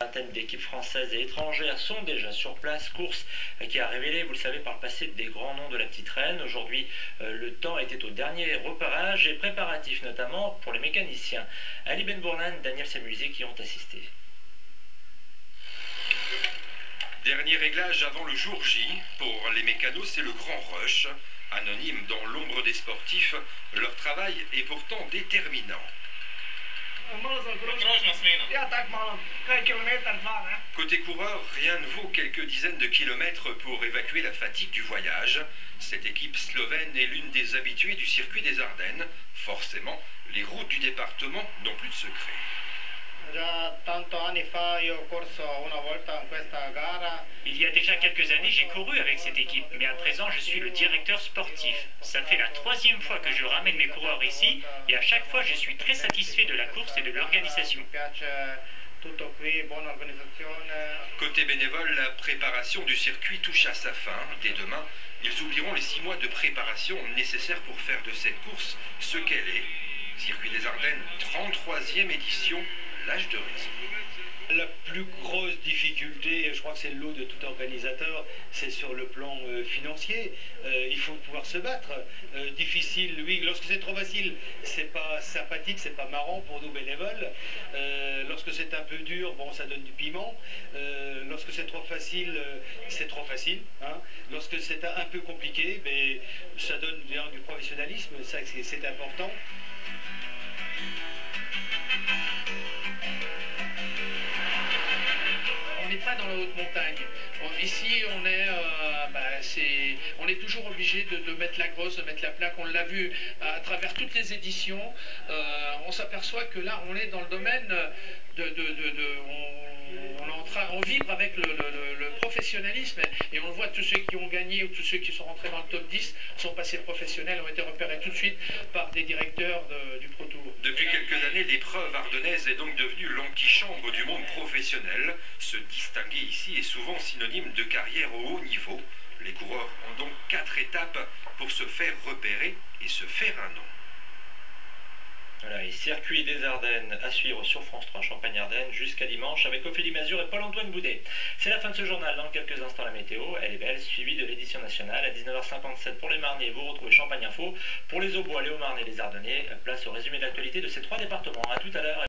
Une vingtaine d'équipes françaises et étrangères sont déjà sur place. Course qui a révélé, vous le savez, par le passé des grands noms de la petite reine. Aujourd'hui, le temps était au dernier repérage et préparatif, notamment pour les mécaniciens. Ali Benbourlan, Daniel Samusi qui ont assisté. Dernier réglage avant le jour J. Pour les mécanos, c'est le grand rush. Anonymes dans l'ombre des sportifs, leur travail est pourtant déterminant. Côté coureur, rien ne vaut quelques dizaines de kilomètres pour évacuer la fatigue du voyage. Cette équipe slovène est l'une des habituées du circuit des Ardennes. Forcément, les routes du département n'ont plus de secret. Il y a déjà quelques années, j'ai couru avec cette équipe, mais à présent, je suis le directeur sportif. Ça fait la 3e fois que je ramène mes coureurs ici, et à chaque fois, je suis très satisfait de la course et de l'organisation. Côté bénévole, la préparation du circuit touche à sa fin. Dès demain, ils oublieront les 6 mois de préparation nécessaires pour faire de cette course ce qu'elle est. Circuit des Ardennes, 33e édition, l'âge de raison. La plus grosse difficulté, je crois que c'est le lot de tout organisateur, c'est sur le plan financier. Il faut pouvoir se battre. Difficile, oui, lorsque c'est trop facile, c'est pas sympathique, c'est pas marrant pour nous bénévoles. Lorsque c'est un peu dur, bon, ça donne du piment. Lorsque c'est trop facile, c'est trop facile. Hein. Lorsque c'est un peu compliqué, ben, ça donne du professionnalisme, ça c'est important. Pas dans la haute montagne. Ici, on est toujours obligé de mettre la grosse, de mettre la plaque. On l'a vu à travers toutes les éditions. On s'aperçoit que là, on est dans le domaine on vibre avec le professionnalisme et on le voit, tous ceux qui ont gagné ou tous ceux qui sont rentrés dans le top 10 sont passés professionnels, ont été repérés tout de suite par des directeurs du Pro Tour. Depuis quelques années, l'épreuve ardennaise est donc devenue l'antichambre du monde professionnel. Se distinguer ici est souvent synonyme de carrière au haut niveau. Les coureurs ont donc 4 étapes pour se faire repérer et se faire un nom. Voilà, et circuit des Ardennes à suivre sur France 3 Champagne-Ardenne jusqu'à dimanche avec Ophélie Mazur et Paul-Antoine Boudet. C'est la fin de ce journal. Dans quelques instants, la météo, elle est belle, suivie de l'édition nationale. À 19h57 pour les Marnais, vous retrouvez Champagne Info. Pour les Aubois, les Hauts-Marnais et les Ardennais, place au résumé de l'actualité de ces 3 départements. A tout à l'heure.